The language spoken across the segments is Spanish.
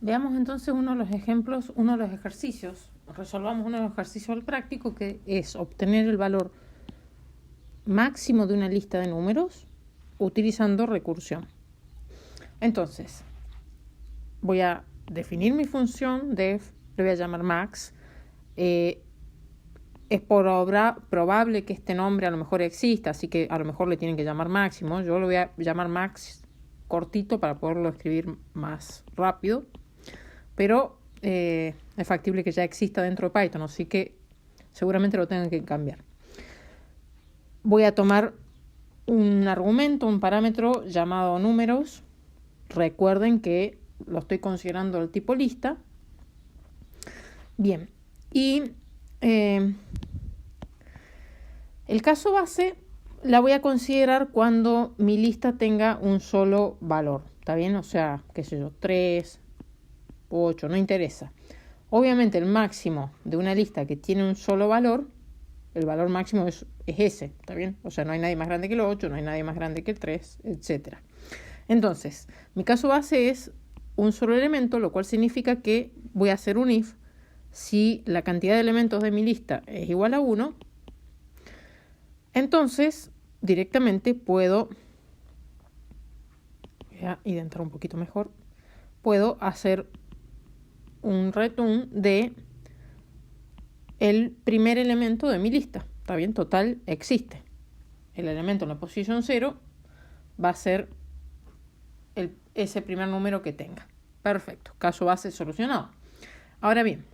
Veamos entonces uno de los ejemplos, uno de los ejercicios. Resolvamos uno de los ejercicios al práctico, que es obtener el valor máximo de una lista de números utilizando recursión. Entonces, voy a definir mi función def, le voy a llamar max. Es probable que este nombre a lo mejor exista, así que a lo mejor le tienen que llamar máximo. Yo lo voy a llamar max cortito para poderlo escribir más rápido, pero es factible que ya exista dentro de Python, así que seguramente lo tengan que cambiar. Voy a tomar un argumento, un parámetro llamado números. Recuerden que lo estoy considerando el tipo lista. Bien, y el caso base la voy a considerar cuando mi lista tenga un solo valor, ¿está bien? O sea, qué sé yo, 3, 8, no interesa. Obviamente el máximo de una lista que tiene un solo valor, el valor máximo es ese, ¿está bien? O sea, no hay nadie más grande que el 8, no hay nadie más grande que el 3, etc. Entonces, mi caso base es un solo elemento, lo cual significa que voy a hacer un if si la cantidad de elementos de mi lista es igual a 1. Entonces, directamente puedo, voy a identar un poquito mejor, puedo hacer un return de el primer elemento de mi lista. ¿Está bien? Total existe. El elemento en la posición 0 va a ser ese primer número que tenga. Perfecto. Caso base solucionado. Ahora bien,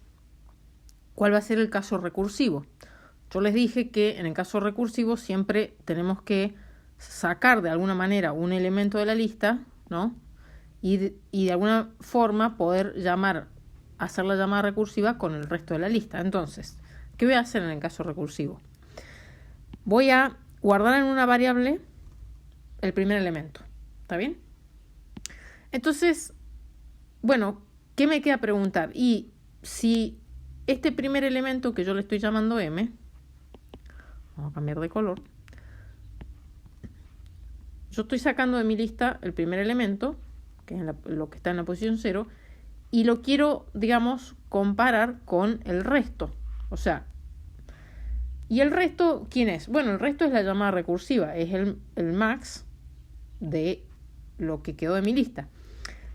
¿cuál va a ser el caso recursivo? Yo les dije que en el caso recursivo siempre tenemos que sacar de alguna manera un elemento de la lista, ¿no? Y de alguna forma poder hacer la llamada recursiva con el resto de la lista. Entonces, ¿qué voy a hacer en el caso recursivo? Voy a guardar en una variable el primer elemento. ¿Está bien? Entonces, bueno, ¿qué me queda preguntar? Y si este primer elemento que yo le estoy llamando m, vamos a cambiar de color, yo estoy sacando de mi lista el primer elemento, que es lo que está en la posición 0, y lo quiero, digamos, comparar con el resto. O sea, ¿y el resto quién es? Bueno, el resto es la llamada recursiva, es el max de lo que quedó de mi lista.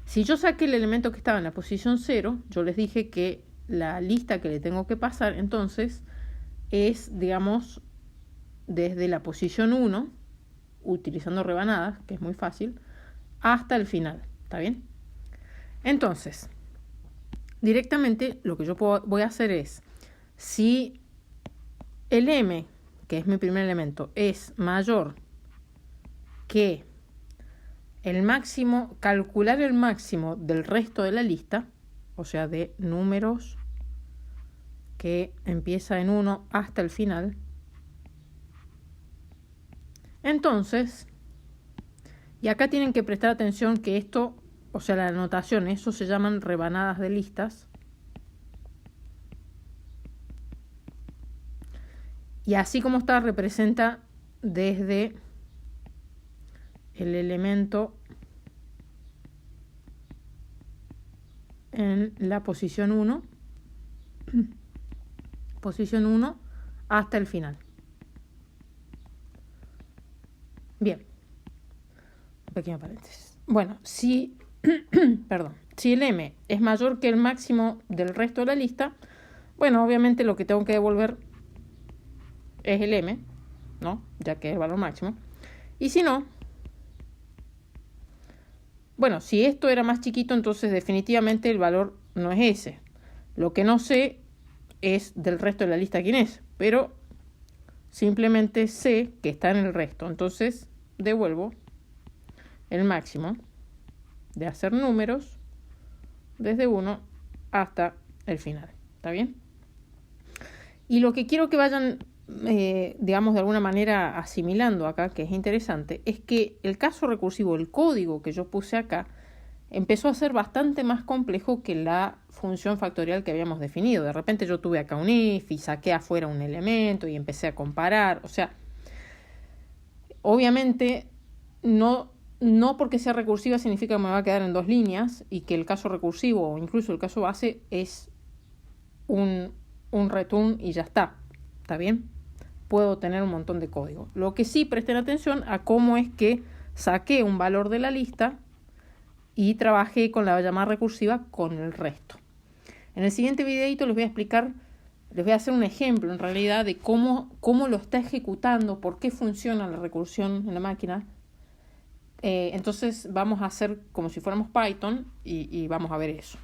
Si yo saqué el elemento que estaba en la posición 0, yo les dije que la lista que le tengo que pasar, entonces, es, digamos, desde la posición 1, utilizando rebanadas, que es muy fácil, hasta el final. ¿Está bien? Entonces, directamente lo que yo voy a hacer es, si el m, que es mi primer elemento, es mayor que el máximo, calcular el máximo del resto de la lista, o sea, de números que empieza en 1 hasta el final. Entonces, y acá tienen que prestar atención que esto, o sea, la anotación, eso se llaman rebanadas de listas. Y así como está, representa desde el elemento en la posición 1, hasta el final. Bien, pequeño paréntesis. Bueno, si el m es mayor que el máximo del resto de la lista, bueno, obviamente lo que tengo que devolver es el m, ¿no? Ya que es el valor máximo. Y si no, bueno, si esto era más chiquito, entonces definitivamente el valor no es ese. Lo que no sé es del resto de la lista quién es, pero simplemente sé que está en el resto. Entonces devuelvo el máximo de hacer números desde 1 hasta el final. ¿Está bien? Y lo que quiero que vayan, digamos, de alguna manera asimilando acá, que es interesante, es que el caso recursivo, el código que yo puse acá, empezó a ser bastante más complejo que la función factorial que habíamos definido. De repente yo tuve acá un if y saqué afuera un elemento y empecé a comparar. O sea, obviamente no no porque sea recursiva significa que me va a quedar en 2 líneas y que el caso recursivo o incluso el caso base es un return y ya está. ¿Está bien? Puedo tener un montón de código. Lo que sí, presten atención a cómo es que saqué un valor de la lista y trabajé con la llamada recursiva con el resto. En el siguiente videito les voy a explicar, les voy a hacer un ejemplo en realidad de cómo lo está ejecutando, por qué funciona la recursión en la máquina. Entonces vamos a hacer como si fuéramos Python y vamos a ver eso.